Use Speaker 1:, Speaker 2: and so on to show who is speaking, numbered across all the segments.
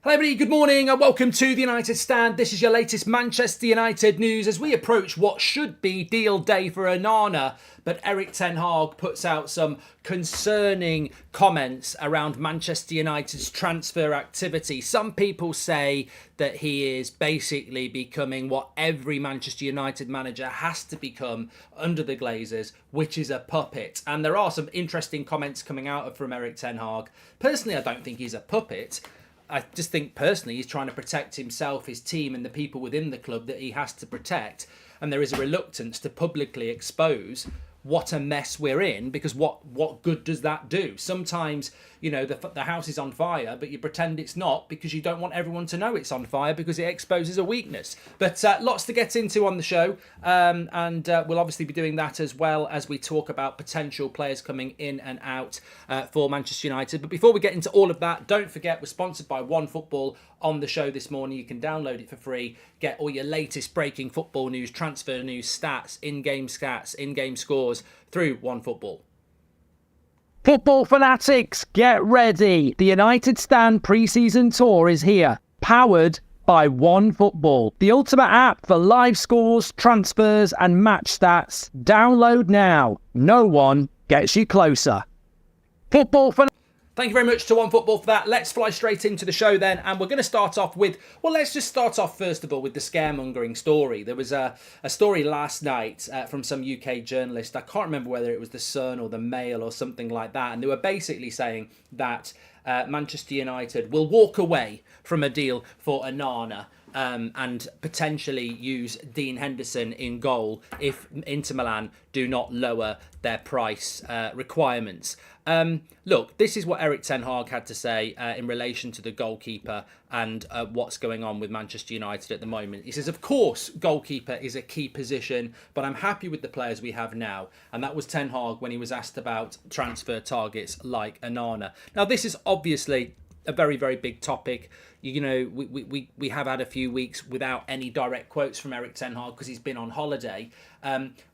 Speaker 1: Hello everybody, good morning and welcome to the United Stand. This is your latest Manchester United news as we approach what should be deal day for ONANA. But Erik ten Hag puts out some concerning comments around Manchester United's transfer activity. Some people say that he is basically becoming what every Manchester United manager has to become under the Glazers, which is a puppet. And there are some interesting comments coming out from Erik ten Hag. Personally, I don't think he's a puppet. I just think personally he's trying to protect himself, his team and the people within the club that he has to protect. And there is a reluctance to publicly expose what a mess we're in, because what good does that do? Sometimes, you know, the house is on fire, but you pretend it's not because you don't want everyone to know it's on fire because it exposes a weakness. But lots to get into on the show, and we'll obviously be doing that as well as we talk about potential players coming in and out for Manchester United. But before we get into all of that, don't forget we're sponsored by OneFootball on the show this morning. You can download it for free, get all your latest breaking football news, transfer news, stats, in-game scores through OneFootball.
Speaker 2: Football fanatics, get ready. The United Stand pre-season tour is here, powered by OneFootball, the ultimate app for live scores, transfers and match stats. Download now. No one gets you closer. Football fanatics.
Speaker 1: Thank you very much to OneFootball for that. Let's fly straight into the show then. And we're going to start off with, well, let's just start off first of all with the scaremongering story. There was a story last night from some UK journalist. I can't remember whether it was The Sun or The Mail or something like that. And they were basically saying that Manchester United will walk away from a deal for ONANA. And potentially use Dean Henderson in goal if Inter Milan do not lower their price requirements. Look, this is what Erik ten Hag had to say in relation to the goalkeeper and what's going on with Manchester United at the moment. He says, of course, goalkeeper is a key position, but I'm happy with the players we have now. And that was ten Hag when he was asked about transfer targets like ONANA. Now, this is obviously a very, very big topic. You know, we have had a few weeks without any direct quotes from Erik ten Hag because he's been on holiday.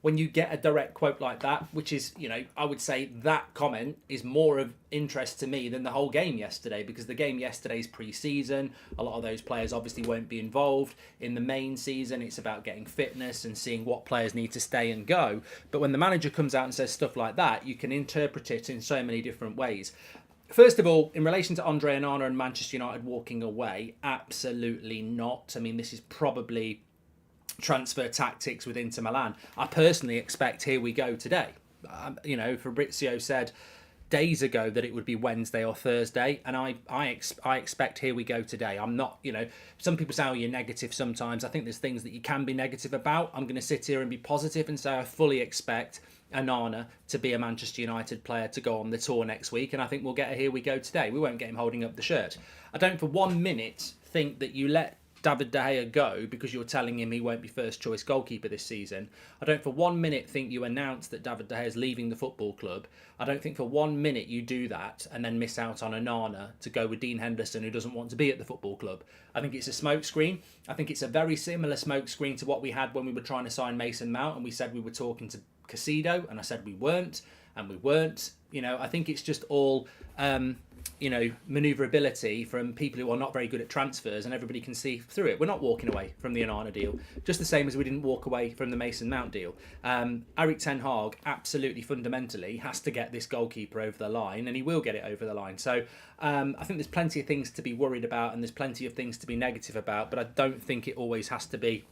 Speaker 1: When you get a direct quote like that, which is, you know, I would say that comment is more of interest to me than the whole game yesterday, because the game yesterday is pre-season. A lot of those players obviously won't be involved in the main season. It's about getting fitness and seeing what players need to stay and go. But when the manager comes out and says stuff like that, you can interpret it in so many different ways. First of all, in relation to Andre Onana and Manchester United walking away, absolutely not. I mean, this is probably transfer tactics with Inter Milan. I personally expect here we go today. You know, Fabrizio said days ago that it would be Wednesday or Thursday, and I expect here we go today. I'm not, you know, some people say, oh, you're negative sometimes. I think there's things that you can be negative about. I'm going to sit here and be positive and say I fully expect Onana to be a Manchester United player to go on the tour next week, and I think we'll get a here we go today. We won't get him holding up the shirt. I don't for 1 minute think that you let David De Gea go because you're telling him he won't be first choice goalkeeper this season. I don't for 1 minute think you announce that David De Gea is leaving the football club. I don't think for 1 minute you do that and then miss out on Onana to go with Dean Henderson, who doesn't want to be at the football club. I think it's a smokescreen. I think it's a very similar smokescreen to what we had when we were trying to sign Mason Mount and we said we were talking to Casido, and I said we weren't, and we weren't. You know, I think it's just all, you know, manoeuvrability from people who are not very good at transfers, and everybody can see through it. We're not walking away from the Onana deal, just the same as we didn't walk away from the Mason Mount deal. Erik ten Hag absolutely fundamentally has to get this goalkeeper over the line, and he will get it over the line. So I think there's plenty of things to be worried about, and there's plenty of things to be negative about, but I don't think it always has to be,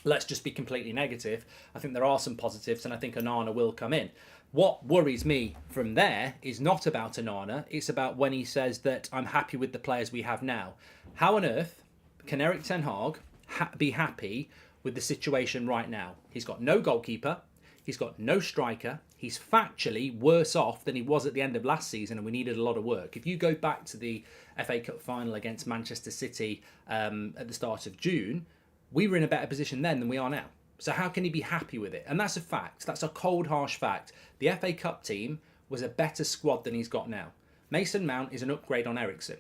Speaker 1: let's just be completely negative. I think there are some positives, and I think Onana will come in. What worries me from there is not about Onana. It's about when he says that I'm happy with the players we have now. How on earth can Erik ten Hag be happy with the situation right now? He's got no goalkeeper. He's got no striker. He's factually worse off than he was at the end of last season, and we needed a lot of work. If you go back to the FA Cup final against Manchester City at the start of June, we were in a better position then than we are now. So how can he be happy with it? And that's a fact. That's a cold, harsh fact. The FA Cup team was a better squad than he's got now. Mason Mount is an upgrade on Eriksen.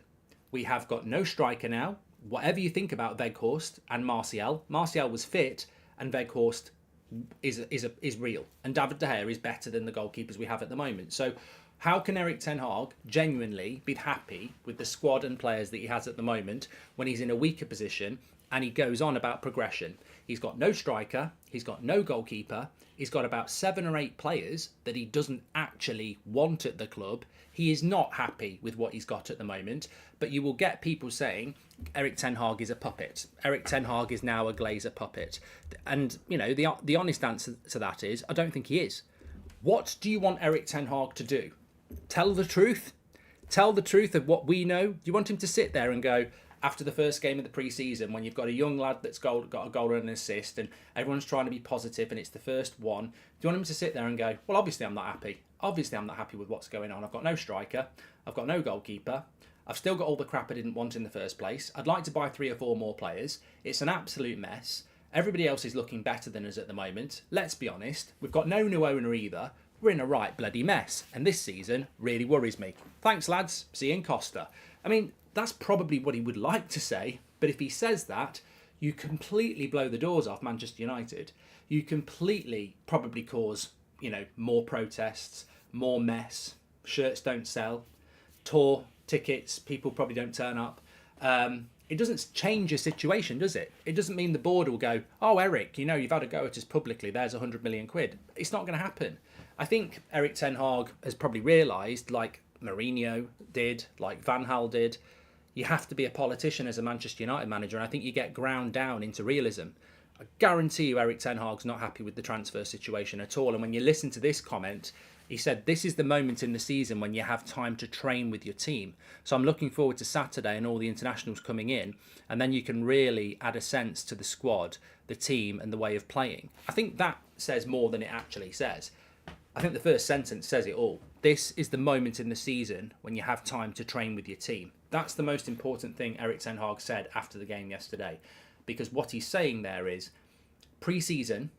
Speaker 1: We have got no striker now. Whatever you think about Weghorst and Martial was fit, and Weghorst is real. And David De Gea is better than the goalkeepers we have at the moment. So How can Erik ten Hag genuinely be happy with the squad and players that he has at the moment when he's in a weaker position and he goes on about progression? He's got no striker, he's got no goalkeeper, he's got about 7 or 8 players that he doesn't actually want at the club. He is not happy with what he's got at the moment, but you will get people saying Erik ten Hag is a puppet. Erik ten Hag is now a Glazer puppet. And, you know, the honest answer to that is, I don't think he is. What do you want Erik ten Hag to do? Tell the truth. Tell the truth of what we know. Do you want him to sit there and go, after the first game of the pre-season, when you've got a young lad that's got a goal and an assist and everyone's trying to be positive and it's the first one, do you want him to sit there and go, well, obviously I'm not happy. Obviously I'm not happy with what's going on. I've got no striker. I've got no goalkeeper. I've still got all the crap I didn't want in the first place. I'd like to buy 3 or 4 more players. It's an absolute mess. Everybody else is looking better than us at the moment. Let's be honest. We've got no new owner either. We're in a right bloody mess. And this season really worries me. Thanks, lads. See you in Costa. I mean, that's probably what he would like to say. But if he says that, you completely blow the doors off Manchester United. You completely probably cause, you know, more protests, more mess. Shirts don't sell. Tour tickets, people probably don't turn up. It doesn't change your situation, does it? It doesn't mean the board will go, oh, Erik, you know, you've had a go at us publicly. There's 100 million quid. It's not going to happen. I think Erik ten Hag has probably realised, like Mourinho did, like Van Gaal did, you have to be a politician as a Manchester United manager, and I think you get ground down into realism. I guarantee you Erik ten Hag's not happy with the transfer situation at all, and when you listen to this comment, he said this is the moment in the season when you have time to train with your team. So I'm looking forward to Saturday and all the internationals coming in, and then you can really add a sense to the squad, the team, and the way of playing. I think that says more than it actually says. I think the first sentence says it all. This is the moment in the season when you have time to train with your team. That's the most important thing Erik ten Hag said after the game yesterday. Because what he's saying there is, pre-season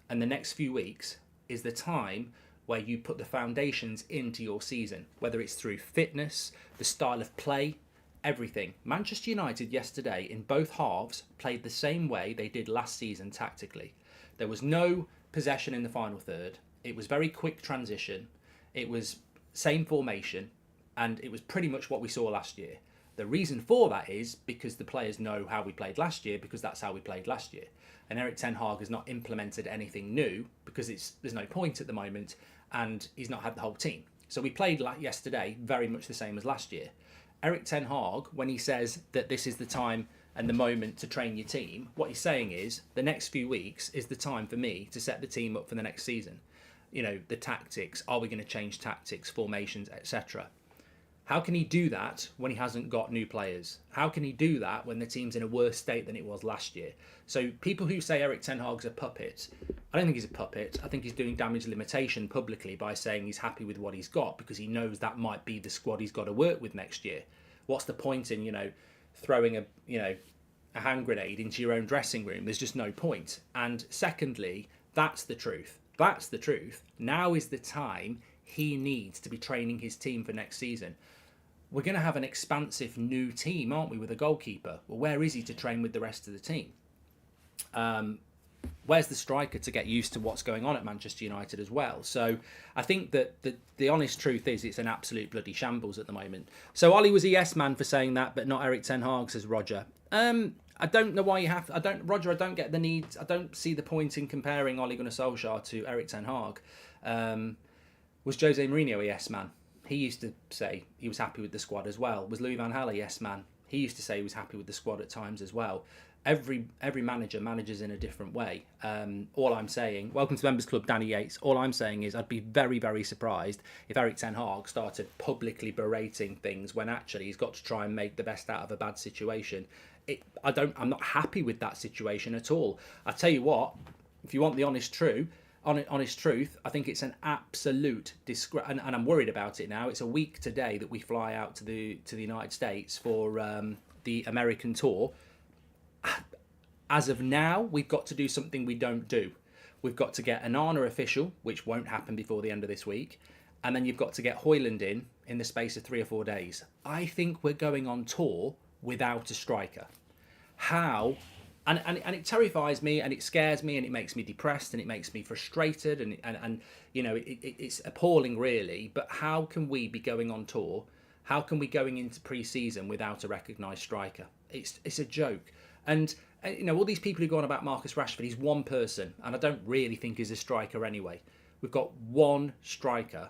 Speaker 1: and the next few weeks is the time where you put the foundations into your season. Whether it's through fitness, the style of play, everything. Manchester United yesterday in both halves played the same way they did last season tactically. There was no possession in the final third. It was very quick transition. It was same formation, and it was pretty much what we saw last year. The reason for that is because the players know how we played last year, because that's how we played last year. And Erik ten Hag has not implemented anything new because there's no point at the moment, and he's not had the whole team. So we played like yesterday very much the same as last year. Erik ten Hag, when he says that this is the time and the moment to train your team, what he's saying is the next few weeks is the time for me to set the team up for the next season. You know, the tactics, are we going to change tactics, formations, etc. How can he do that when he hasn't got new players? How can he do that when the team's in a worse state than it was last year? So people who say Erik ten Hag's a puppet, I don't think he's a puppet. I think he's doing damage limitation publicly by saying he's happy with what he's got because he knows that might be the squad he's got to work with next year. What's the point in, you know, throwing a hand grenade into your own dressing room? There's just no point. And secondly, that's the truth. That's the truth. Now is the time he needs to be training his team for next season. We're going to have an expansive new team, aren't we, with a goalkeeper? Well, where is he to train with the rest of the team? Where's the striker to get used to what's going on at Manchester United as well? So I think that the honest truth is it's an absolute bloody shambles at the moment. So Ollie was a yes man for saying that, but not Erik ten Hag, says Roger. I don't know why you have... Roger, I don't get the need... I don't see the point in comparing Ole Gunnar Solskjaer to Erik ten Hag. Was Jose Mourinho a yes man? He used to say he was happy with the squad as well. Was Louis van Gaal a yes man? He used to say he was happy with the squad at times as well. Every manager manages in a different way. All I'm saying... Welcome to Members Club, Danny Yates. All I'm saying is I'd be very, very surprised if Erik ten Hag started publicly berating things when actually he's got to try and make the best out of a bad situation. I'm not happy with that situation at all. I tell you what, if you want the honest truth, I think it's an absolute disgrace, and I'm worried about it now. It's a week today that we fly out to the United States for the American tour. As of now, we've got to do something we don't do. We've got to get ONANA official, which won't happen before the end of this week, and then you've got to get Højlund in the space of 3 or 4 days. I think we're going on tour without a striker. How And it terrifies me, and it scares me, and it makes me depressed, and it makes me frustrated, and you know, it's appalling, really. But how can we be going on tour? How can we going into pre-season without a recognised striker? It's a joke. And you know, all these people who go on about Marcus Rashford, he's one person, and I don't really think he's a striker anyway. We've got one striker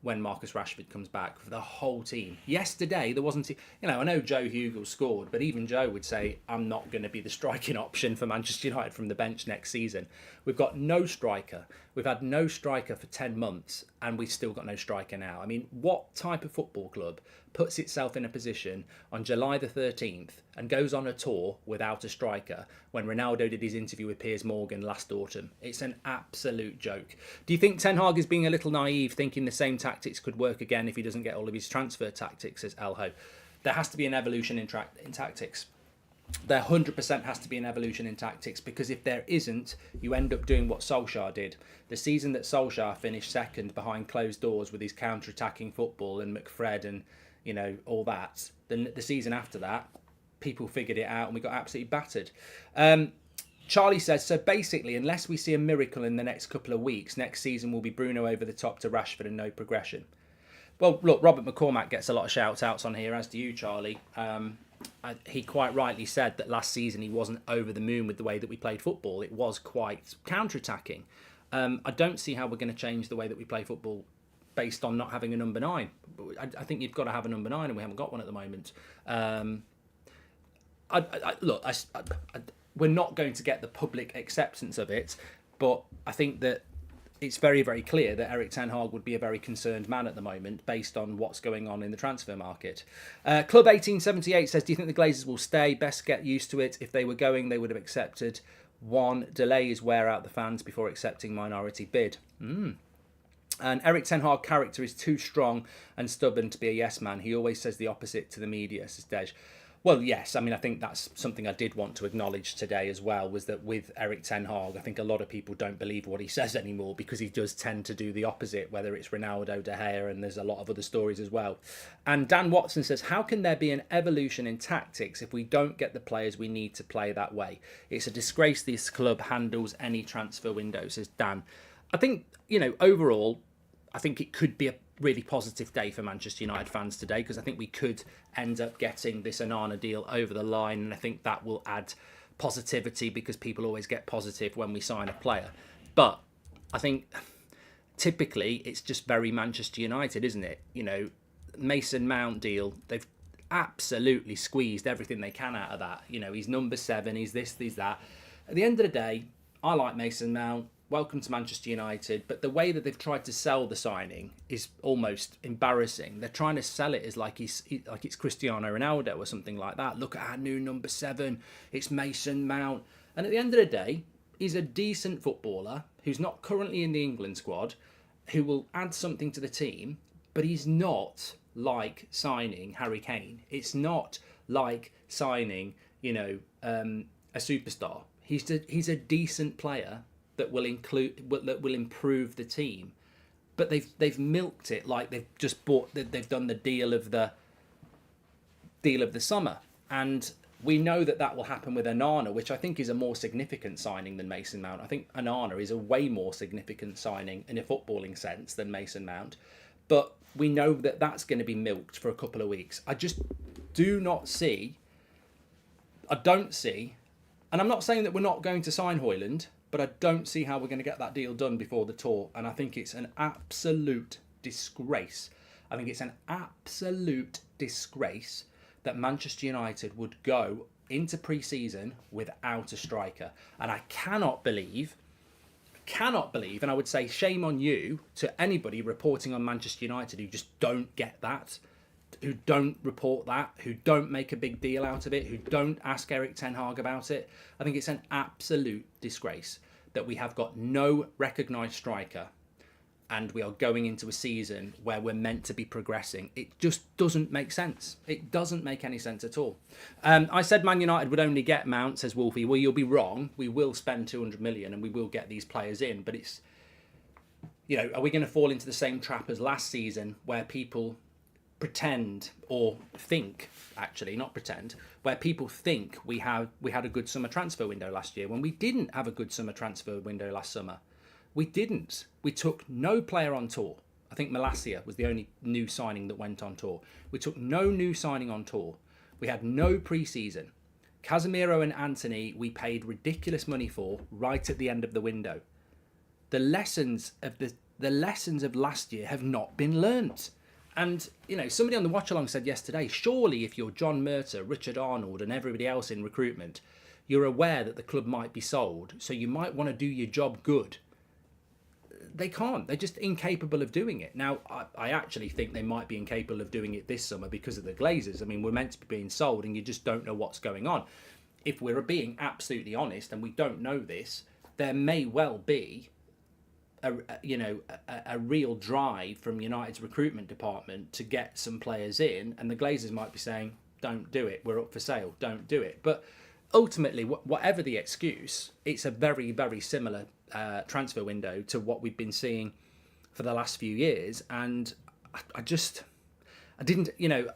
Speaker 1: when Marcus Rashford comes back for the whole team. Yesterday, there wasn't... You know, I know Joe Hugel scored, but even Joe would say, I'm not going to be the striking option for Manchester United from the bench next season. We've got no striker. We've had no striker for 10 months, and we've still got no striker now. I mean, what type of football club puts itself in a position on July the 13th and goes on a tour without a striker when Ronaldo did his interview with Piers Morgan last autumn? It's an absolute joke. Do you think Ten Hag is being a little naive, thinking the same tactics could work again if he doesn't get all of his transfer tactics, says Elho? There has to be an evolution in tactics. There 100% has to be an evolution in tactics, because if there isn't, you end up doing what Solskjaer did. The season that Solskjaer finished second behind closed doors with his counter-attacking football and McFred and, you know, all that, then the season after that, people figured it out and we got absolutely battered. Charlie says, so basically, unless we see a miracle in the next couple of weeks, next season will be Bruno over the top to Rashford and no progression. Well, look, Robert McCormack gets a lot of shout-outs on here, as do you, Charlie. He quite rightly said that last season he wasn't over the moon with the way that we played football. It was quite counter-attacking. I don't see how we're going to change the way that we play football based on not having a number 9. I think you've got to have a number 9, and we haven't got one at the moment. We're not going to get the public acceptance of it, but I think that it's very, very clear that Erik Ten Hag would be a very concerned man at the moment based on what's going on in the transfer market. Club 1878 says, do you think the Glazers will stay? Best get used to it. If they were going, they would have accepted. One, delays wear out the fans before accepting minority bid. And Erik Ten Hag character is too strong and stubborn to be a yes man. He always says the opposite to the media, says Dej. Well, yes, I mean, I think that's something I did want to acknowledge today as well, was that with Erik Ten Hag, I think a lot of people don't believe what he says anymore, because he does tend to do the opposite, whether it's Ronaldo, De Gea, and there's a lot of other stories as well. And Dan Watson says, how can there be an evolution in tactics if we don't get the players we need to play that way? It's a disgrace this club handles any transfer window, says Dan. I think, you know, overall, I think it could be a really positive day for Manchester United fans today, because I think we could end up getting this ONANA deal over the line, and I think that will add positivity, because people always get positive when we sign a player. But I think typically it's just very Manchester United, isn't it? You know, Mason Mount deal, they've absolutely squeezed everything they can out of that. You know, he's number 7, he's this, he's that. At the end of the day, I like Mason Mount. Welcome to Manchester United, but the way that they've tried to sell the signing is almost embarrassing. They're trying to sell it as like it's Cristiano Ronaldo or something like that. Look at our new number 7, it's Mason Mount. And at the end of the day, he's a decent footballer who's not currently in the England squad, who will add something to the team, but he's not like signing Harry Kane. It's not like signing, you know, a superstar. He's a decent player that will improve the team, but they've milked it like they've done the deal of the summer, and we know that will happen with ONANA, which I think is a more significant signing than Mason Mount. I think ONANA is a way more significant signing in a footballing sense than Mason Mount, but we know that that's going to be milked for a couple of weeks. I just don't see, and I'm not saying that we're not going to sign Højlund, but I don't see how we're going to get that deal done before the tour. And I think it's an absolute disgrace. I think it's an absolute disgrace that Manchester United would go into pre-season without a striker. And I cannot believe, and I would say shame on you to anybody reporting on Manchester United who just don't get that, who don't report that, who don't make a big deal out of it, who don't ask Erik Ten Hag about it. I think it's an absolute disgrace that we have got no recognised striker and we are going into a season where we're meant to be progressing. It just doesn't make sense. It doesn't make any sense at all. I said Man United would only get Mount, says Wolfie. Well, you'll be wrong. We will spend 200 million and we will get these players in, but it's, you know, are we going to fall into the same trap as last season where people pretend or think, actually, not pretend, where people think we had a good summer transfer window last year when we didn't have a good summer transfer window last summer. We didn't. We took no player on tour. I think Malacia was the only new signing that went on tour. We took no new signing on tour. We had no pre-season. Casemiro and Anthony we paid ridiculous money for right at the end of the window. The lessons of last year have not been learnt. And, you know, somebody on the watch along said yesterday, surely if you're John Murtagh, Richard Arnold and everybody else in recruitment, you're aware that the club might be sold, so you might want to do your job good. They can't. They're just incapable of doing it. Now, I actually think they might be incapable of doing it this summer because of the Glazers. I mean, we're meant to be being sold and you just don't know what's going on. If we're being absolutely honest, and we don't know this, there may well be a real drive from United's recruitment department to get some players in, and the Glazers might be saying, don't do it, we're up for sale, don't do it. But ultimately, whatever the excuse, it's a very, very similar transfer window to what we've been seeing for the last few years. And I didn't, you know,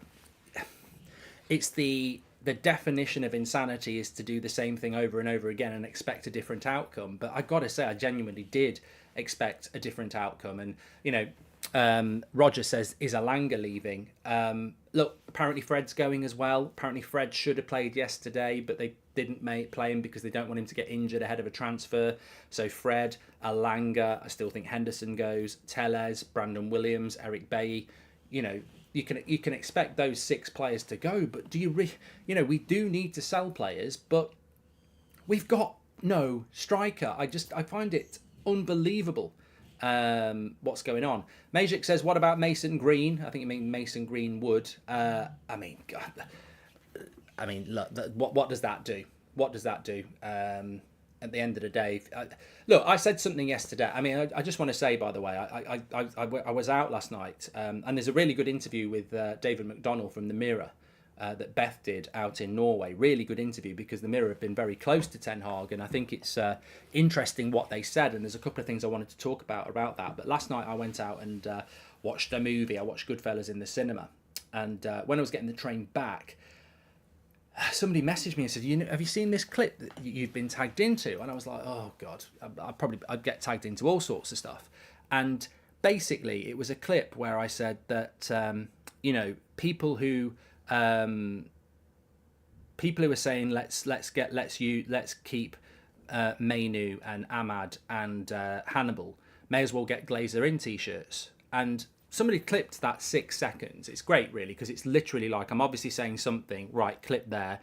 Speaker 1: it's the definition of insanity is to do the same thing over and over again and expect a different outcome. But I got to say, I genuinely did expect a different outcome. And, you know, Roger says, is Alanga leaving? Look, apparently Fred's going as well. Apparently Fred should have played yesterday, but they didn't play him because they don't want him to get injured ahead of a transfer. So Fred, Alanga, I still think Henderson goes, Tellez, Brandon Williams, Eric Bailly. You know, you can expect those 6 players to go, but do you we do need to sell players, but we've got no striker. I find it unbelievable what's going on. Majik says, what about Mason Green? I think you mean Mason Greenwood. I mean, look, what does that do? What does that do? At the end of the day, look, I said something yesterday. I mean, I just want to say, by the way, I was out last night, and there's a really good interview with David McDonnell from the Mirror that Beth did out in Norway. Really good interview, because the Mirror have been very close to Ten Hag, and I think it's interesting what they said, and there's a couple of things I wanted to talk about that. But last night I went out and watched a movie. I watched Goodfellas in the cinema, and when I was getting the train back, somebody messaged me and said, have you seen this clip that you've been tagged into? And I was like, oh God, I'd get tagged into all sorts of stuff. And basically it was a clip where I said that, people who are saying, let's keep Mainu and Ahmad and Hannibal, may as well get Glazer in t-shirts. And somebody clipped that 6 seconds. It's great, really, because it's literally like I'm obviously saying something, right, clip there,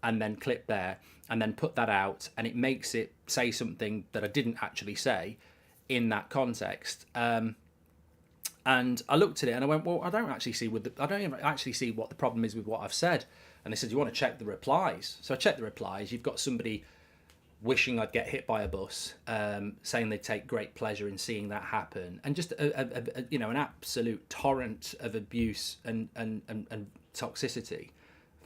Speaker 1: and then clip there, and then put that out, and it makes it say something that I didn't actually say in that context. And I looked at it and I went, well, I don't actually see what the problem is with what I've said. And they said, you want to check the replies? So I checked the replies. You've got somebody wishing I'd get hit by a bus, saying they take great pleasure in seeing that happen, and just an absolute torrent of abuse and toxicity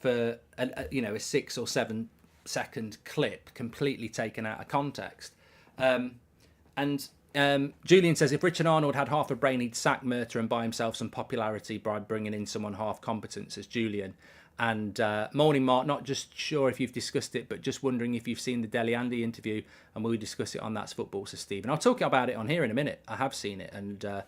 Speaker 1: for a 6 or 7 second clip completely taken out of context. Julian says, if Richard Arnold had half a brain, he'd sack Murtagh and buy himself some popularity by bringing in someone half competent, says Julian. And morning, Mark, not just sure if you've discussed it, but just wondering if you've seen the Dele Alli interview, and we'll discuss it on That's Football, says Stephen. I'll talk about it on here in a minute. I have seen it, and I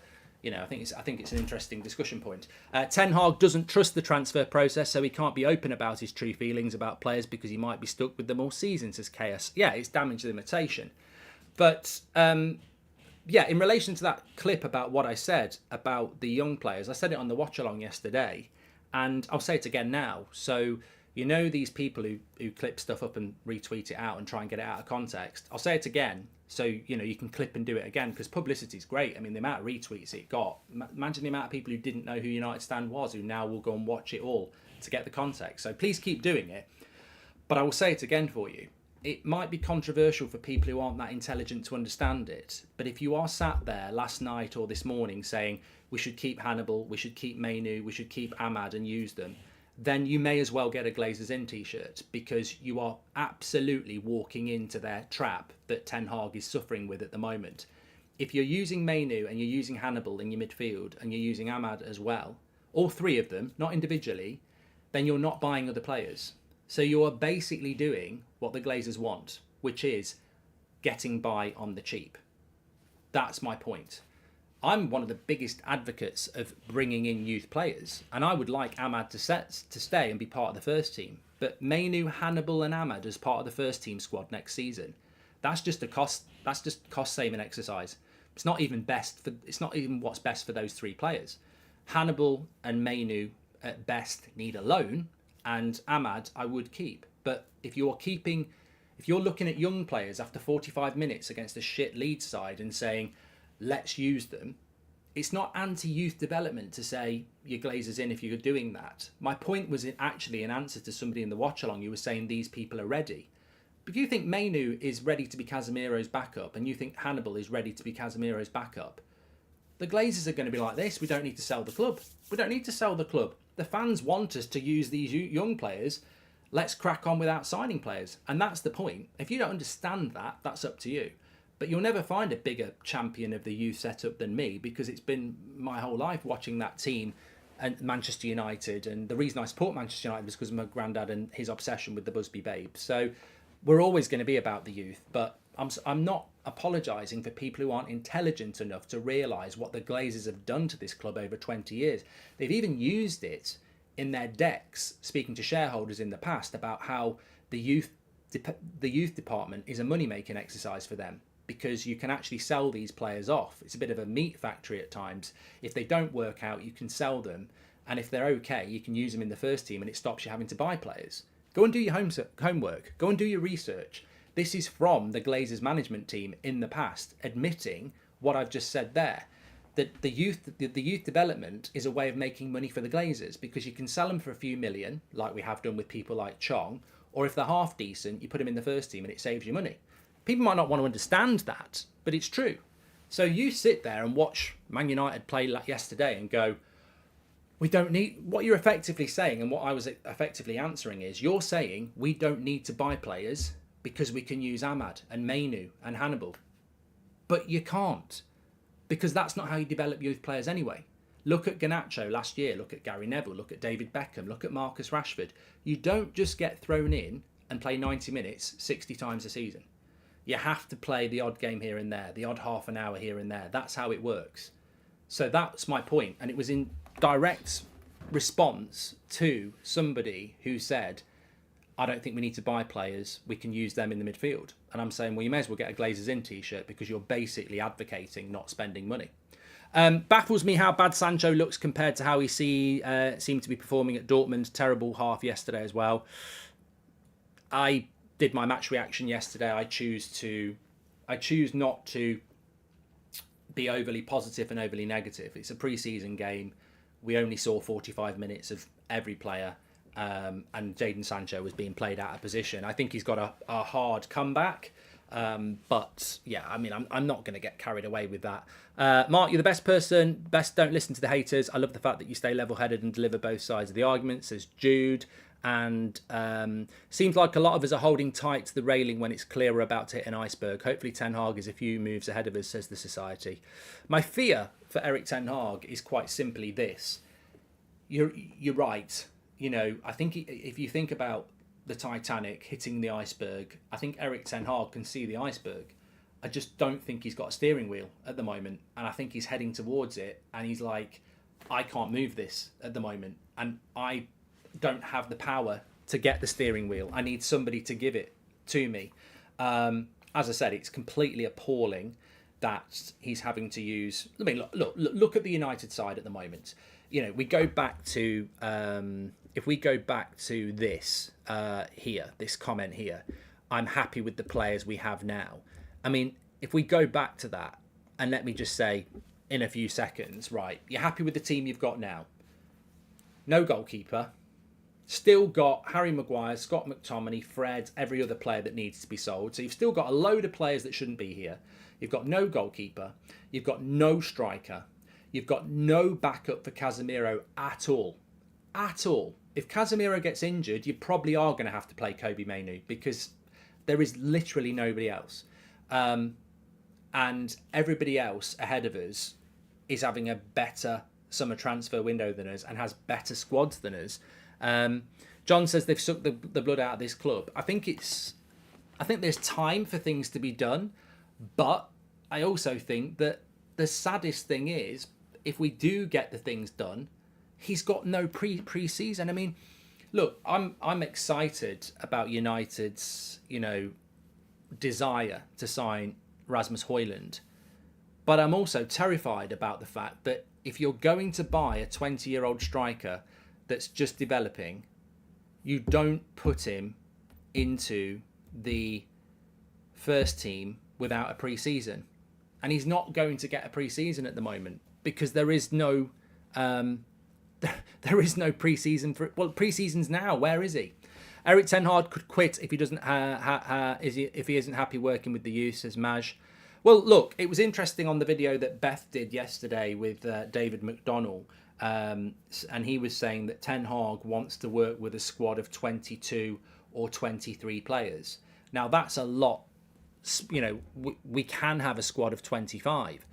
Speaker 1: think it's an interesting discussion point. Ten Hag doesn't trust the transfer process, so he can't be open about his true feelings about players because he might be stuck with them all season, says Chaos. Yeah, it's damage limitation. But in relation to that clip about what I said about the young players, I said it on the watch along yesterday. And I'll say it again now. So, these people who clip stuff up and retweet it out and try and get it out of context. I'll say it again. So, you can clip and do it again, because publicity is great. I mean, the amount of retweets it got. Imagine the amount of people who didn't know who United Stand was, who now will go and watch it all to get the context. So please keep doing it. But I will say it again for you. It might be controversial for people who aren't that intelligent to understand it. But if you are sat there last night or this morning saying, we should keep Hannibal, we should keep Mainu, we should keep Ahmad and use them, then you may as well get a Glazers in t-shirt, because you are absolutely walking into their trap that Ten Hag is suffering with at the moment. If you're using Mainu and you're using Hannibal in your midfield and you're using Ahmad as well, all three of them, not individually, then you're not buying other players. So you're basically doing what the Glazers want, which is getting by on the cheap. That's my point. I'm one of the biggest advocates of bringing in youth players, and I would like Ahmad to stay and be part of the first team. But Mainu, Hannibal, and Ahmad as part of the first team squad next season, that's just a cost. That's just cost-saving exercise. It's not even what's best for those three players. Hannibal and Mainu at best need a loan, and Ahmad I would keep. But if you're looking at young players after 45 minutes against a shit Leeds side and saying, let's use them, it's not anti-youth development to say your Glazers in if you're doing that. My point was actually an answer to somebody in the watch-along. You were saying these people are ready. But you think Mainu is ready to be Casemiro's backup, and you think Hannibal is ready to be Casemiro's backup, the Glazers are going to be like this. We don't need to sell the club. We don't need to sell the club. The fans want us to use these young players. Let's crack on without signing players. And that's the point. If you don't understand that, that's up to you. But you'll never find a bigger champion of the youth setup than me, because it's been my whole life watching that team and Manchester United. And the reason I support Manchester United was because of my granddad and his obsession with the Busby Babes. So we're always going to be about the youth. But I'm not apologising for people who aren't intelligent enough to realise what the Glazers have done to this club over 20 years. They've even used it in their decks, speaking to shareholders in the past about how the youth department is a money-making exercise for them, because you can actually sell these players off. It's a bit of a meat factory at times. If they don't work out, you can sell them, and if they're okay, you can use them in the first team, and it stops you having to buy players. Go and do your homework. Go and do your research. This is from the Glazers management team in the past, admitting what I've just said there, that the youth development is a way of making money for the Glazers, because you can sell them for a few million, like we have done with people like Chong, or if they're half decent, you put them in the first team and it saves you money. People might not want to understand that, but it's true. So you sit there and watch Man United play like yesterday and go, we don't need... What you're effectively saying, and what I was effectively answering is, you're saying we don't need to buy players because we can use Ahmad and Mainu and Hannibal. But you can't, because that's not how you develop youth players anyway. Look at Garnacho last year, look at Gary Neville, look at David Beckham, look at Marcus Rashford. You don't just get thrown in and play 90 minutes 60 times a season. You have to play the odd game here and there, the odd half an hour here and there. That's how it works. So that's my point. And it was in direct response to somebody who said, I don't think we need to buy players. We can use them in the midfield. And I'm saying, well, you may as well get a Glazers in t-shirt, because you're basically advocating not spending money. Baffles me how bad Sancho looks compared to how he seemed to be performing at Dortmund. Terrible half yesterday as well. I did my match reaction yesterday. I choose not to be overly positive and overly negative. It's a pre-season game. We only saw 45 minutes of every player. And Jadon Sancho was being played out of position. I think he's got a hard comeback. But yeah, I mean, I'm not going to get carried away with that. Mark, you're the best person. Don't listen to the haters. I love the fact that you stay level-headed and deliver both sides of the argument, says Jude. And seems like a lot of us are holding tight to the railing when it's clear we're about to hit an iceberg. Hopefully Ten Hag is a few moves ahead of us, says the Society. My fear for Erik Ten Hag is quite simply this. You're right. You know, I think if you think about the Titanic hitting the iceberg, I think Erik Ten Hag can see the iceberg. I just don't think he's got a steering wheel at the moment. And I think he's heading towards it. And he's like, I can't move this at the moment. And I don't have the power to get the steering wheel. I need somebody to give it to me. As I said, it's completely appalling that he's having to use... I mean, look at the United side at the moment. You know, we go back to... if we go back to this here, this comment here, I'm happy with the players we have now. I mean, if we go back to that, and let me just say in a few seconds, right, you're happy with the team you've got now. No goalkeeper. Still got Harry Maguire, Scott McTominay, Fred, every other player that needs to be sold. So you've still got a load of players that shouldn't be here. You've got no goalkeeper. You've got no striker. You've got no backup for Casemiro at all. At all. If Casemiro gets injured, you probably are going to have to play Kobe Mainoo, because there is literally nobody else. And everybody else ahead of us is having a better summer transfer window than us and has better squads than us. John says they've sucked the blood out of this club. I think there's time for things to be done, but I also think that the saddest thing is, if we do get the things done, he's got no pre-season. I mean, look, I'm excited about United's, desire to sign Rasmus Højlund, but I'm also terrified about the fact that if you're going to buy a 20-year-old striker that's just developing, you don't put him into the first team without a pre-season. And he's not going to get a pre-season at the moment because there is no pre-season for. Well, pre-season's now. Where is he? Erik ten Hag could quit if he doesn't if he isn't happy working with the youth, says Maj. Well, look, it was interesting on the video that Beth did yesterday with David McDonnell, and he was saying that Ten Hag wants to work with a squad of 22 or 23 players. Now that's a lot. We can have a squad of 25.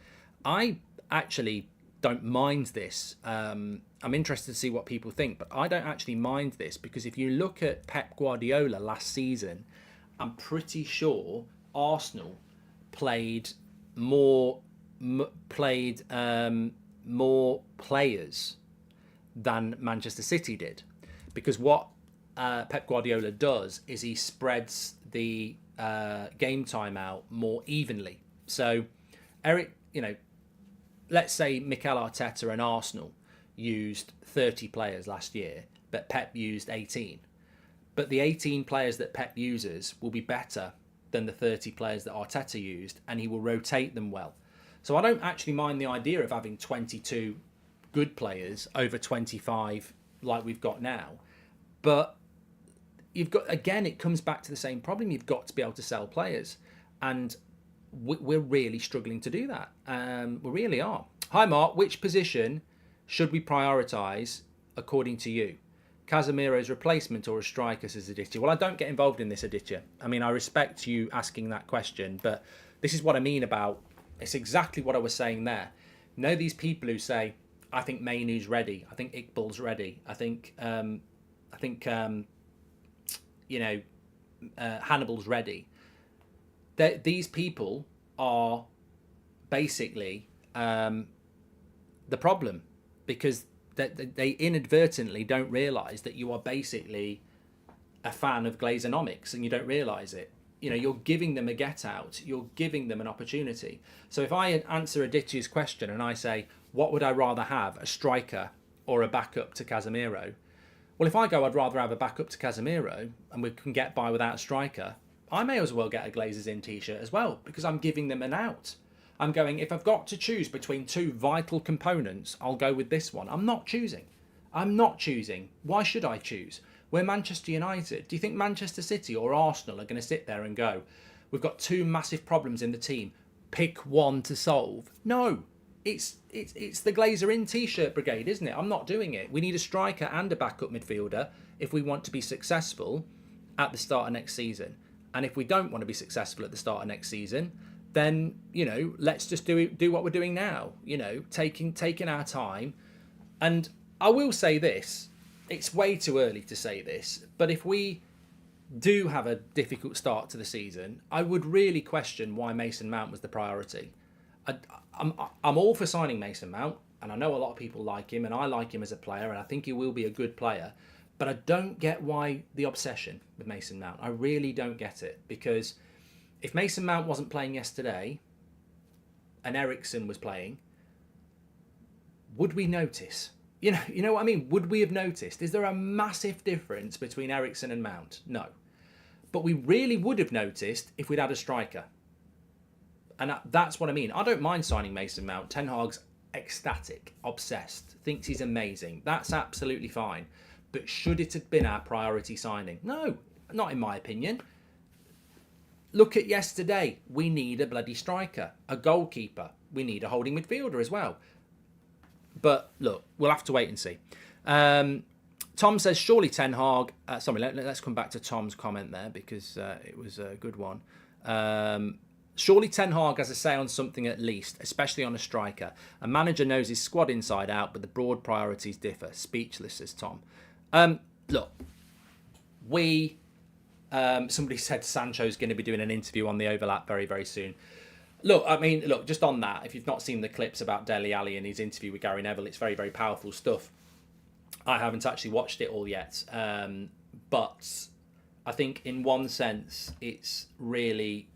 Speaker 1: I actually don't mind this. I'm interested to see what people think, but I don't actually mind this because if you look at Pep Guardiola last season, I'm pretty sure Arsenal played more players than Manchester City did, because what Pep Guardiola does is he spreads the game time out more evenly. So Eric, let's say Mikel Arteta and Arsenal used 30 players last year, but Pep used 18. But the 18 players that Pep uses will be better than the 30 players that Arteta used, and he will rotate them well. So I don't actually mind the idea of having 22 good players over 25 like we've got now. But you've got, again, it comes back to the same problem. You've got to be able to sell players. And we're really struggling to do that. We really are. Hi, Mark. Which position should we prioritise according to you? Casemiro's replacement or a striker, says Aditya. Well, I don't get involved in this, Aditya. I mean, I respect you asking that question, but this is what I mean about, it's exactly what I was saying there. These people who say, I think Mainoo's ready. I think Iqbal's ready. I think Hannibal's ready. These people are basically the problem, because they inadvertently don't realise that you are basically a fan of Glazeronomics and you don't realise it. You're giving them a get out. You're giving them an opportunity. So if I answer Aditya's question and I say, what would I rather have, a striker or a backup to Casemiro? Well, if I go, I'd rather have a backup to Casemiro and we can get by without a striker, I may as well get a Glazers in t-shirt as well, because I'm giving them an out. I'm going, if I've got to choose between two vital components, I'll go with this one. I'm not choosing. Why should I choose? We're Manchester United. Do you think Manchester City or Arsenal are going to sit there and go, we've got two massive problems in the team, pick one to solve? No, it's the Glazer in t-shirt brigade, isn't it? I'm not doing it. We need a striker and a backup midfielder if we want to be successful at the start of next season. And if we don't want to be successful at the start of next season, then, let's just do what we're doing now, taking our time. And I will say this, it's way too early to say this, but if we do have a difficult start to the season, I would really question why Mason Mount was the priority. I'm all for signing Mason Mount, and I know a lot of people like him, and I like him as a player, and I think he will be a good player, but I don't get why the obsession with Mason Mount. I really don't get it, because if Mason Mount wasn't playing yesterday and Eriksen was playing, would we notice? You know what I mean? Would we have noticed? Is there a massive difference between Eriksen and Mount? No. But we really would have noticed if we'd had a striker. And that's what I mean. I don't mind signing Mason Mount. Ten Hag's ecstatic, obsessed, thinks he's amazing. That's absolutely fine. But should it have been our priority signing? No, not in my opinion. Look at yesterday. We need a bloody striker, a goalkeeper. We need a holding midfielder as well. But look, we'll have to wait and see. Tom says, surely Ten Hag... let's come back to Tom's comment there, because it was a good one. Surely Ten Hag has a say on something at least, especially on a striker. A manager knows his squad inside out, but the broad priorities differ. Speechless, says Tom. Look, somebody said Sancho's going to be doing an interview on the Overlap very, very soon. Look, just on that, if you've not seen the clips about Dele Alli and his interview with Gary Neville, it's very, very powerful stuff. I haven't actually watched it all yet, but I think in one sense it's really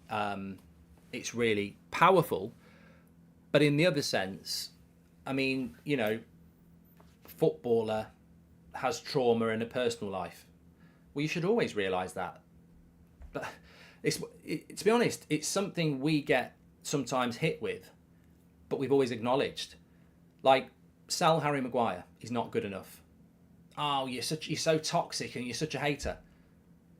Speaker 1: powerful, but in the other sense, footballer has trauma in a personal life. Well, you should always realise that. But to be honest, it's something we get sometimes hit with, but we've always acknowledged. Like, sell Harry Maguire. He's not good enough. Oh, you're so toxic and you're such a hater.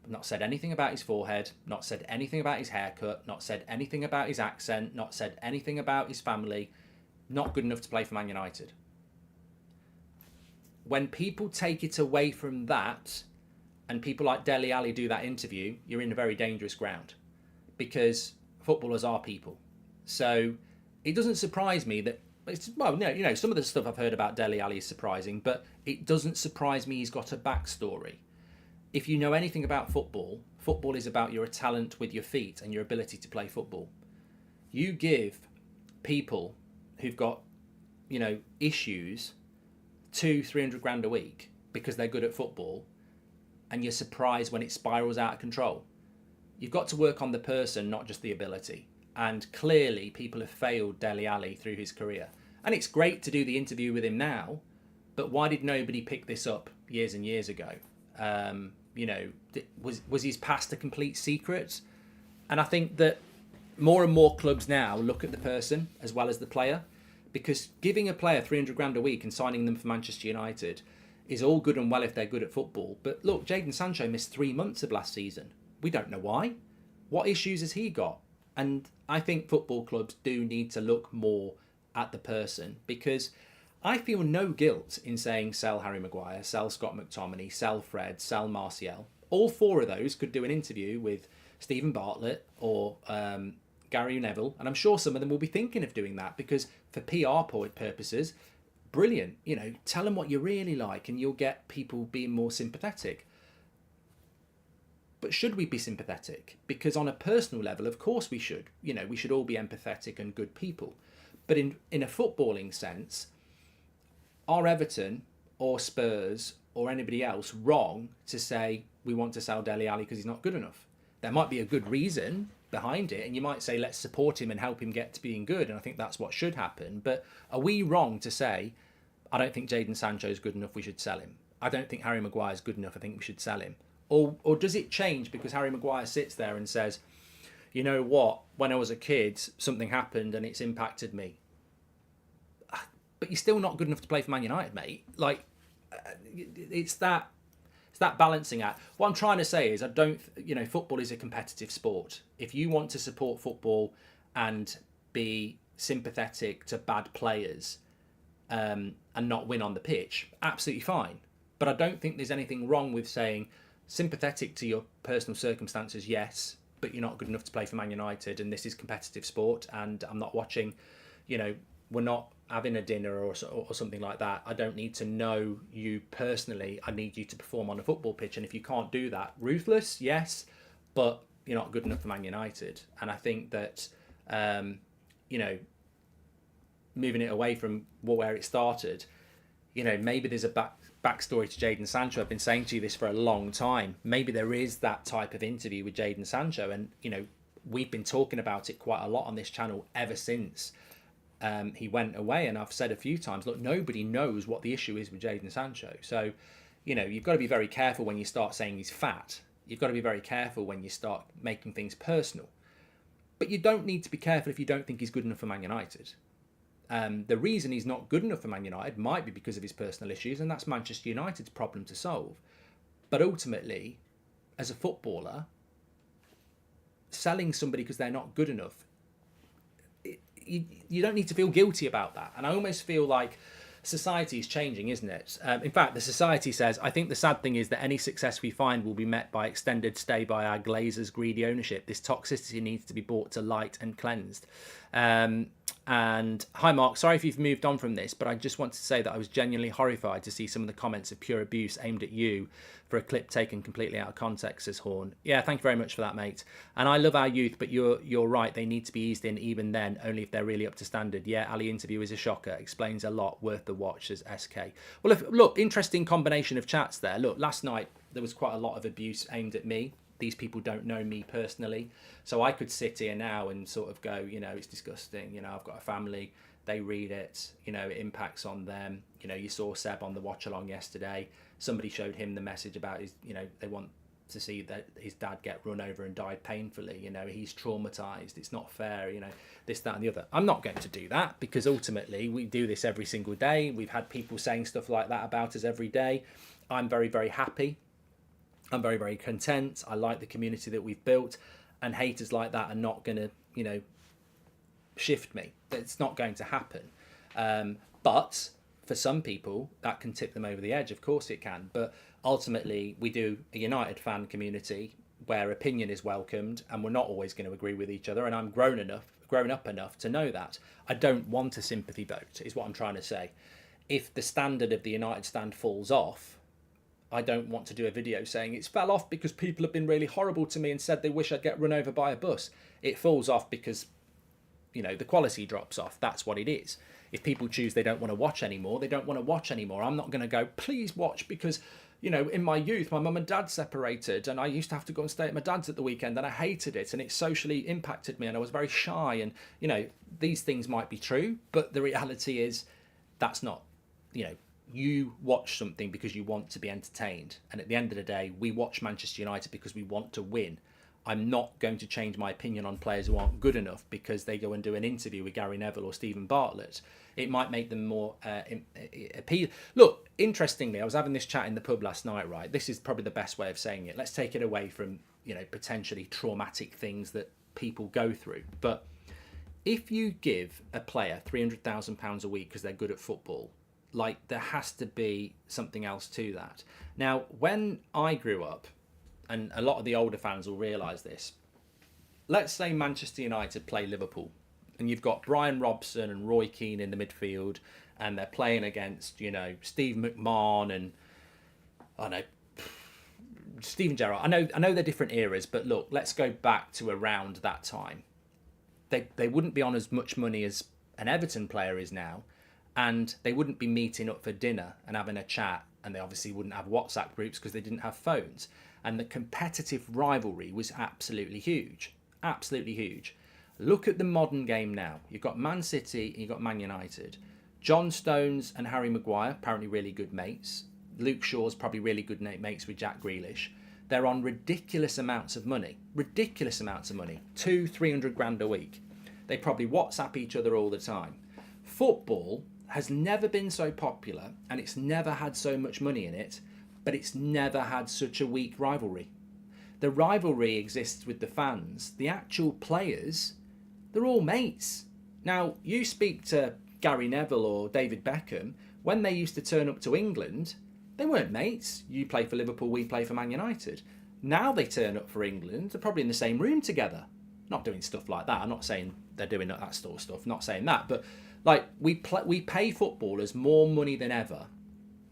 Speaker 1: Not said anything about his forehead, not said anything about his haircut, not said anything about his accent, not said anything about his family. Not good enough to play for Man United. When people take it away from that, and people like Dele Alli do that interview, you're in a very dangerous ground, because footballers are people. So it doesn't surprise me that, some of the stuff I've heard about Dele Alli is surprising, but it doesn't surprise me he's got a backstory. If you know anything about football, football is about your talent with your feet and your ability to play football. You give people who've got, issues 200-300 grand a week because they're good at football, and you're surprised when it spirals out of control. You've got to work on the person, not just the ability. And clearly people have failed Dele Alli through his career. And it's great to do the interview with him now, but why did nobody pick this up years and years ago? Was his past a complete secret? And I think that more and more clubs now look at the person as well as the player, because giving a player 300 grand a week and signing them for Manchester United is all good and well if they're good at football. But look, Jadon Sancho missed 3 months of last season. We don't know why. What issues has he got? And I think football clubs do need to look more at the person, because I feel no guilt in saying sell Harry Maguire, sell Scott McTominay, sell Fred, sell Martial. All four of those could do an interview with Stephen Bartlett or Gary Neville, and I'm sure some of them will be thinking of doing that, because for PR purposes, brilliant. Tell them what you really like and you'll get people being more sympathetic. But should we be sympathetic? Because on a personal level, of course we should. We should all be empathetic and good people. But in a footballing sense, are Everton or Spurs or anybody else wrong to say we want to sell Dele Alli because he's not good enough? There might be a good reason behind it, and you might say let's support him and help him get to being good, and I think that's what should happen. But are we wrong to say I don't think Jadon Sancho is good enough, we should sell him? I don't think Harry Maguire is good enough, I think we should sell him. Or does it change because Harry Maguire sits there and says, you know what, when I was a kid, something happened and it's impacted me. But you're still not good enough to play for Man United, mate. Like, it's that balancing act. What I'm trying to say is football is a competitive sport. If you want to support football and be sympathetic to bad players and not win on the pitch, absolutely fine. But I don't think there's anything wrong with saying sympathetic to your personal circumstances, yes, but you're not good enough to play for Man United, and this is competitive sport, and I'm not watching, we're not having a dinner or something like that. I don't need to know you personally. I need you to perform on a football pitch, and if you can't do that, ruthless, yes, but you're not good enough for Man United. And I think that, moving it away from where it started, maybe there's a backstory to Jadon Sancho. I've been saying to you this for a long time. Maybe there is that type of interview with Jadon Sancho, and we've been talking about it quite a lot on this channel ever since he went away. And I've said a few times, look, nobody knows what the issue is with Jadon Sancho. So, you've got to be very careful when you start saying he's fat. You've got to be very careful when you start making things personal. But you don't need to be careful if you don't think he's good enough for Man United. The reason he's not good enough for Man United might be because of his personal issues, and that's Manchester United's problem to solve. But ultimately, as a footballer, selling somebody because they're not good enough, you don't need to feel guilty about that. And I almost feel like society is changing, isn't it? In fact, the society says, I think the sad thing is that any success we find will be met by extended stay by our glazers' greedy ownership. This toxicity needs to be brought to light and cleansed. And hi, Mark. Sorry if you've moved on from this, but I just wanted to say that I was genuinely horrified to see some of the comments of pure abuse aimed at you for a clip taken completely out of context, says Horn. Yeah, thank you very much for that, mate. And I love our youth, but you're right. They need to be eased in even then, only if they're really up to standard. Yeah, Ali interview is a shocker. Explains a lot. Worth the watch, says SK. Well, look, interesting combination of chats there. Look, last night there was quite a lot of abuse aimed at me. These people don't know me personally. So I could sit here now and sort of go, it's disgusting. I've got a family. They read it. It impacts on them. You saw Seb on the watch along yesterday. Somebody showed him the message about his, they want to see that his dad get run over and died painfully. He's traumatized. It's not fair. This, that, and the other. I'm not going to do that because ultimately we do this every single day. We've had people saying stuff like that about us every day. I'm very, very happy. I'm very, very content. I like the community that we've built, and haters like that are not going to, shift me. It's not going to happen. But for some people, that can tip them over the edge. Of course it can. But ultimately, we do a United fan community where opinion is welcomed, and we're not always going to agree with each other. And I'm grown up enough to know that. I don't want a sympathy vote, is what I'm trying to say. If the standard of the United stand falls off, I don't want to do a video saying it's fell off because people have been really horrible to me and said they wish I'd get run over by a bus. It falls off because, the quality drops off. That's what it is. If people choose they don't want to watch anymore, they don't want to watch anymore. I'm not going to go, please watch because, in my youth, my mum and dad separated and I used to have to go and stay at my dad's at the weekend and I hated it and it socially impacted me and I was very shy and, these things might be true, but the reality is that's not, you watch something because you want to be entertained. And at the end of the day, we watch Manchester United because we want to win. I'm not going to change my opinion on players who aren't good enough because they go and do an interview with Gary Neville or Stephen Bartlett. It might make them more appeal. Look, interestingly, I was having this chat in the pub last night, right? This is probably the best way of saying it. Let's take it away from, potentially traumatic things that people go through. But if you give a player £300,000 a week because they're good at football, there has to be something else to that. Now, when I grew up, and a lot of the older fans will realise this, let's say Manchester United play Liverpool, and you've got Brian Robson and Roy Keane in the midfield, and they're playing against, Steve McMahon and, Steven Gerrard. I know they're different eras, but look, let's go back to around that time. They wouldn't be on as much money as an Everton player is now, and they wouldn't be meeting up for dinner and having a chat, and they obviously wouldn't have WhatsApp groups because they didn't have phones. And the competitive rivalry was absolutely huge. Absolutely huge. Look at the modern game now. You've got Man City and you've got Man United. John Stones and Harry Maguire, apparently really good mates. Luke Shaw's probably really good mates with Jack Grealish. They're on ridiculous amounts of money. Ridiculous amounts of money. 200-300 grand a week. They probably WhatsApp each other all the time. Football has never been so popular and it's never had so much money in it, but it's never had such a weak rivalry. The rivalry exists with the fans. The actual players, they're all mates. Now, you speak to Gary Neville or David Beckham, when they used to turn up to England, they weren't mates. You play for Liverpool, we play for Man United. Now they turn up for England, they're probably in the same room together. Not doing stuff like that. I'm not saying they're doing that sort of stuff, not saying that, but we pay footballers more money than ever,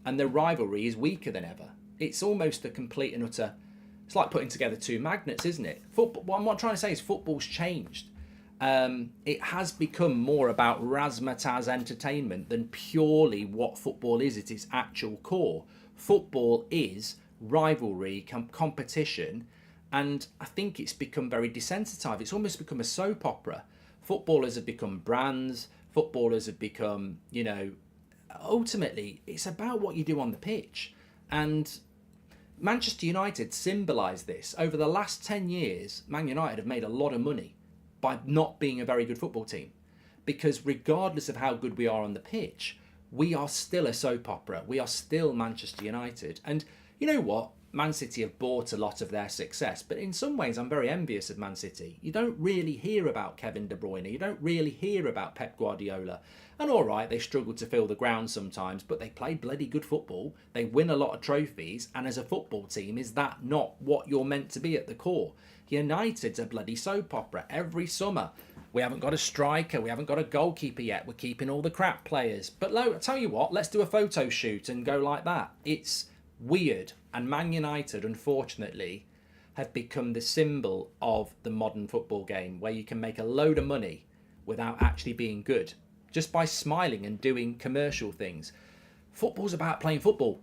Speaker 1: and the rivalry is weaker than ever. It's almost a complete and utter. It's like putting together two magnets, isn't it? Football. What I'm trying to say is football's changed. It has become more about razzmatazz entertainment than purely what football is at its actual core. Football is rivalry, competition, and I think it's become very desensitized. It's almost become a soap opera. Footballers have become brands. Footballers have become, ultimately, it's about what you do on the pitch. And Manchester United symbolise this. Over the last 10 years, Man United have made a lot of money by not being a very good football team. Because regardless of how good we are on the pitch, we are still a soap opera. We are still Manchester United. And you know what? Man City have bought a lot of their success, but in some ways I'm very envious of Man City. You don't really hear about Kevin De Bruyne, you don't really hear about Pep Guardiola. And all right, they struggle to fill the ground sometimes, but they play bloody good football. They win a lot of trophies, and as a football team, is that not what you're meant to be at the core? United's a bloody soap opera every summer. We haven't got a striker, we haven't got a goalkeeper yet, we're keeping all the crap players. But I tell you what, let's do a photo shoot and go like that. It's weird, and Man United, unfortunately, have become the symbol of the modern football game, where you can make a load of money without actually being good, just by smiling and doing commercial things. Football's about playing football,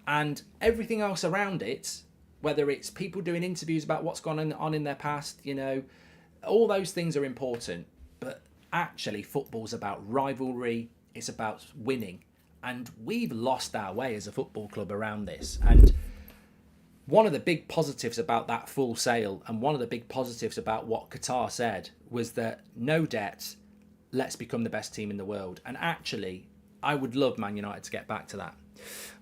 Speaker 1: and everything else around it, whether it's people doing interviews about what's gone on in their past, all those things are important. But actually, football's about rivalry, it's about winning. And we've lost our way as a football club around this. And one of the big positives about that full sale, and one of the big positives about what Qatar said, was that no debt, let's become the best team in the world. And actually, I would love Man United to get back to that.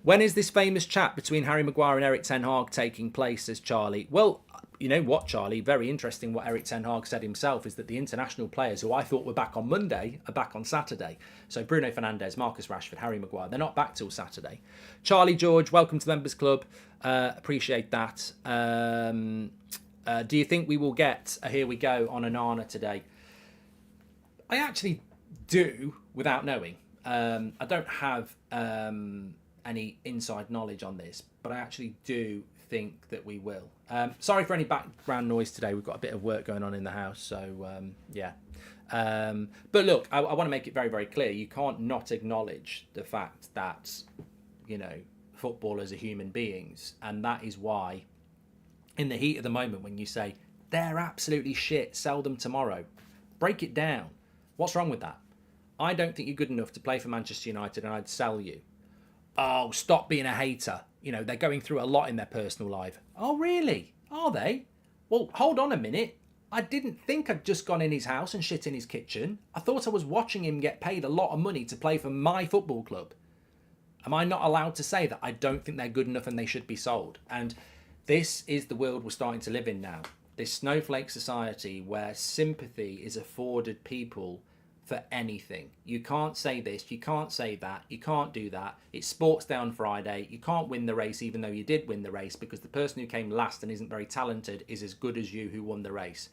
Speaker 1: When is this famous chat between Harry Maguire and Erik ten Hag taking place, says Charlie? Well, you know what, Charlie? Very interesting what Erik ten Hag said himself is that the international players who I thought were back on Monday are back on Saturday. So Bruno Fernandes, Marcus Rashford, Harry Maguire, they're not back till Saturday. Charlie George, welcome to the Members Club. Appreciate that. Do you think we will get a here we go on ONANA today? I actually do, without knowing. I don't have any inside knowledge on this, but I actually do think that we will. Sorry for any background noise today. We've got a bit of work going on in the house, so yeah. But look, I want to make it very, very clear. You can't not acknowledge the fact that, footballers are human beings, and that is why, in the heat of the moment, when you say they're absolutely shit, sell them tomorrow, break it down. What's wrong with that? I don't think you're good enough to play for Manchester United, and I'd sell you. Oh, stop being a hater. They're going through a lot in their personal life. Oh, really? Are they? Well, hold on a minute. I didn't think I'd just gone in his house and shit in his kitchen. I thought I was watching him get paid a lot of money to play for my football club. Am I not allowed to say that I don't think they're good enough and they should be sold? And this is the world we're starting to live in now. This snowflake society where sympathy is afforded people for anything. You can't say this, you can't say that, you can't do that. It's sports day on Friday. You can't win the race even though you did win the race, because the person who came last and isn't very talented is as good as you who won the race.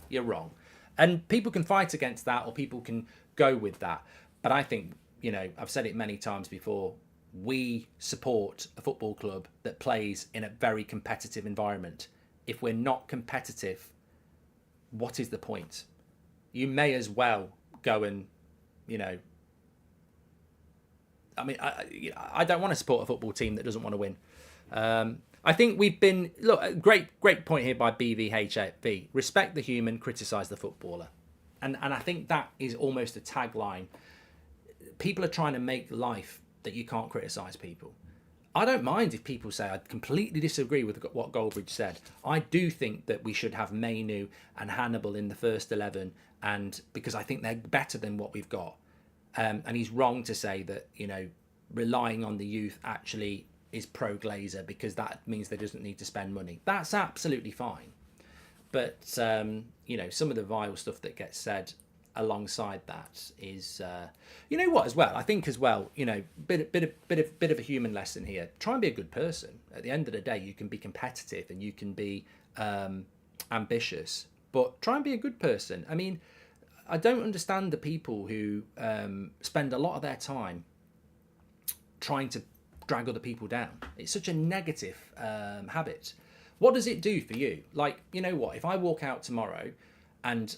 Speaker 1: You're wrong. And people can fight against that, or people can go with that. But I think, I've said it many times before, we support a football club that plays in a very competitive environment. If we're not competitive, what is the point? You may as well go and, I don't want to support a football team that doesn't want to win. I think we've been, look, great point here by BVHFV. Respect the human, criticise the footballer. And I think that is almost a tagline. People are trying to make life that you can't criticise people. I don't mind if people say I completely disagree with what Goldbridge said. I do think that we should have Mainu and Hannibal in the first 11, and because I think they're better than what we've got. And he's wrong to say that, relying on the youth actually is pro-Glazer, because that means they doesn't need to spend money. That's absolutely fine. But, some of the vile stuff that gets said alongside that is, as well, I think as well, bit of a human lesson here. Try and be a good person. At the end of the day, you can be competitive and you can be ambitious, but try and be a good person. I mean, I don't understand the people who spend a lot of their time trying to drag other people down. It's such a negative habit. What does it do for you? Like, if I walk out tomorrow and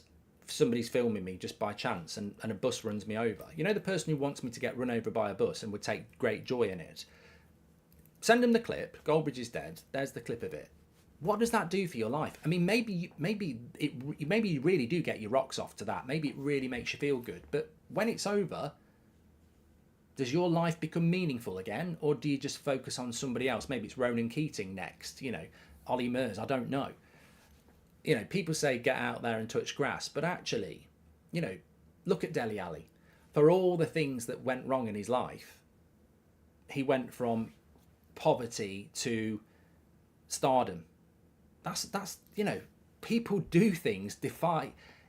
Speaker 1: somebody's filming me just by chance and a bus runs me over, the person who wants me to get run over by a bus and would take great joy in it, send them the clip. Goldbridge is dead. There's the clip of it. What does that do for your life? I mean, maybe you really do get your rocks off to that. Maybe it really makes you feel good. But when it's over, does your life become meaningful again, or do you just focus on somebody else? Maybe it's Ronan Keating next, Ollie Murs, I don't know. People say get out there and touch grass, but actually, look at Dele Alli. For all the things that went wrong in his life, he went from poverty to stardom. That's you know, people do things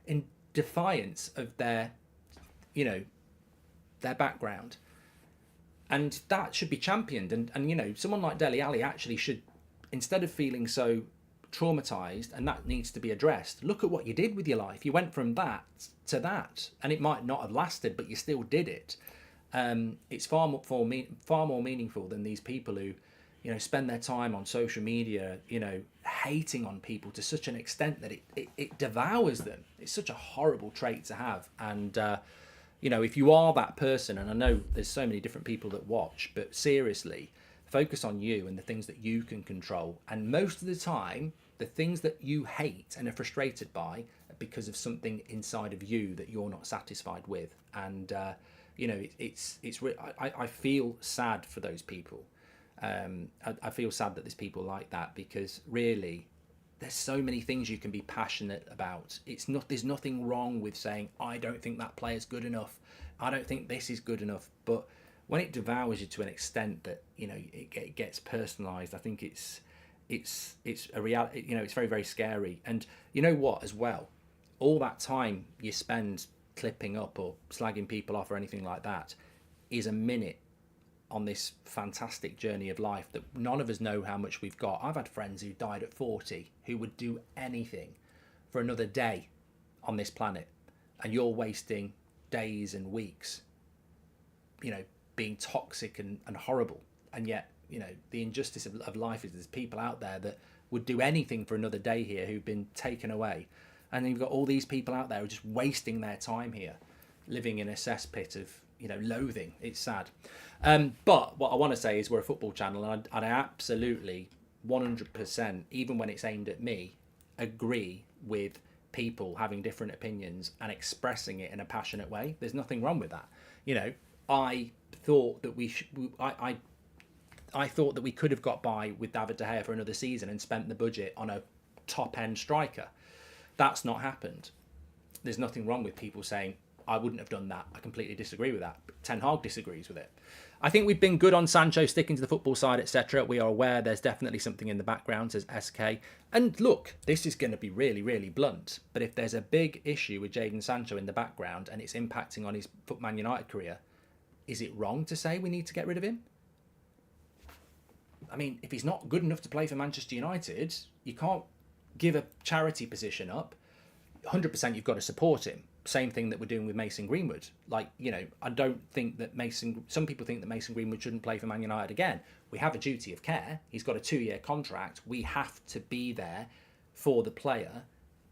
Speaker 1: in defiance of their, you know, their background, and that should be championed. And you know, someone like Dele Alli actually should, instead of feeling so traumatized, and that needs to be addressed. Look at what you did with your life. You went from that to that, and it might not have lasted, but you still did it. It's far more meaningful than these people who, you know, spend their time on social media, you know, hating on people to such an extent that it devours them. It's such a horrible trait to have. And you know, if you are that person, and I know there's so many different people that watch, but seriously, focus on you and the things that you can control. And most of the time, the things that you hate and are frustrated by are because of something inside of you that you're not satisfied with. And you know, I feel sad for those people. I feel sad that there's people like that, because really, there's so many things you can be passionate about. There's nothing wrong with saying, I don't think that player's good enough. I don't think this is good enough. But when it devours you to an extent that, you know, it gets personalised, I think it's a reality. You know, it's very, very scary. And you know what, as well, all that time you spend clipping up or slagging people off or anything like that is a minute on this fantastic journey of life that none of us know how much we've got. I've had friends who died at 40 who would do anything for another day on this planet, and you're wasting days and weeks, you know, being toxic and horrible. And yet, you know, the injustice of life is there's people out there that would do anything for another day here who've been taken away, and then you've got all these people out there who are just wasting their time here, living in a cesspit of, you know, loathing. It's sad. But what I want to say is we're a football channel, and I absolutely 100%, even when it's aimed at me, agree with people having different opinions and expressing it in a passionate way. There's nothing wrong with that. You know, I thought that I thought that we could have got by with David De Gea for another season and spent the budget on a top end striker. That's not happened. There's nothing wrong with people saying, I wouldn't have done that. I completely disagree with that. Ten Hag disagrees with it. I think we've been good on Sancho sticking to the football side, etc. We are aware there's definitely something in the background, says SK. And look, this is going to be really, really blunt. But if there's a big issue with Jadon Sancho in the background and it's impacting on his Man United career, is it wrong to say we need to get rid of him? I mean, if he's not good enough to play for Manchester United, you can't give a charity position up. 100% you've got to support him. Same thing that we're doing with Mason Greenwood. Like, you know, I don't think that some people think that Mason Greenwood shouldn't play for Man United again. We have a duty of care. He's got a 2-year contract. We have to be there for the player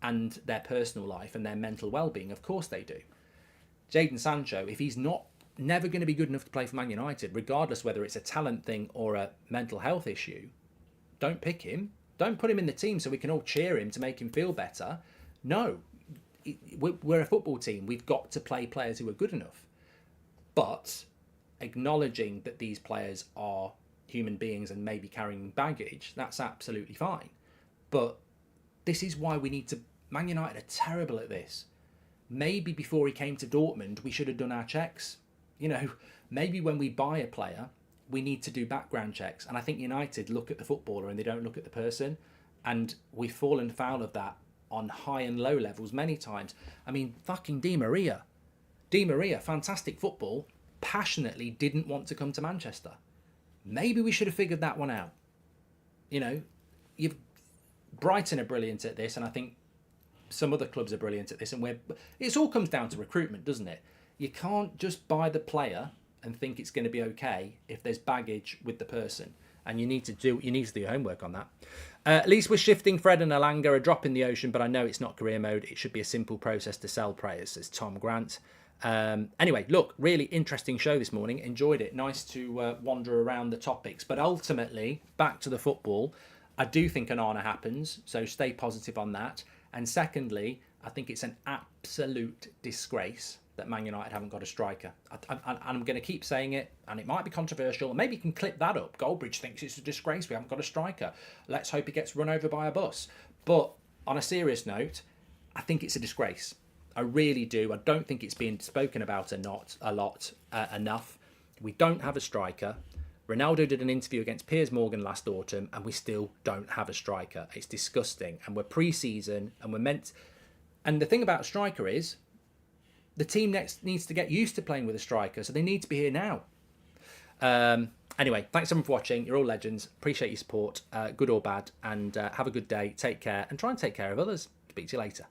Speaker 1: and their personal life and their mental well-being. Of course they do. Jadon Sancho, if he's never going to be good enough to play for Man United, regardless whether it's a talent thing or a mental health issue, don't pick him. Don't put him in the team so we can all cheer him to make him feel better. No. We're a football team. We've got to play players who are good enough. But acknowledging that these players are human beings and maybe carrying baggage, that's absolutely fine. But this is why we need to... Man United are terrible at this. Maybe before he came to Dortmund, we should have done our checks. You know, maybe when we buy a player, we need to do background checks. And I think United look at the footballer and they don't look at the person. And we've fallen foul of that on high and low levels many times. I mean, fucking Di Maria. Di Maria, fantastic football, passionately didn't want to come to Manchester. Maybe we should have figured that one out. You know, Brighton are brilliant at this, and I think some other clubs are brilliant at this, and it all comes down to recruitment, doesn't it? You can't just buy the player and think it's going to be okay if there's baggage with the person. And you need to do your homework on that. At least we're shifting Fred and Alanga, a drop in the ocean, but I know it's not career mode. It should be a simple process to sell players, says Tom Grant. Anyway, look, really interesting show this morning. Enjoyed it. Nice to wander around the topics. But ultimately, back to the football. I do think ONANA happens, so stay positive on that. And secondly, I think it's an absolute disgrace that Man United haven't got a striker. I'm going to keep saying it, and it might be controversial. Maybe you can clip that up. Goldbridge thinks it's a disgrace we haven't got a striker. Let's hope he gets run over by a bus. But on a serious note, I think it's a disgrace. I really do. I don't think it's being spoken about enough. We don't have a striker. Ronaldo did an interview against Piers Morgan last autumn, and we still don't have a striker. It's disgusting. And we're pre-season, and we're meant... And the thing about a striker is, the team next needs to get used to playing with a striker, so they need to be here now. Anyway, thanks everyone for watching. You're all legends. Appreciate your support, good or bad, and have a good day. Take care, and try and take care of others. Speak to you later.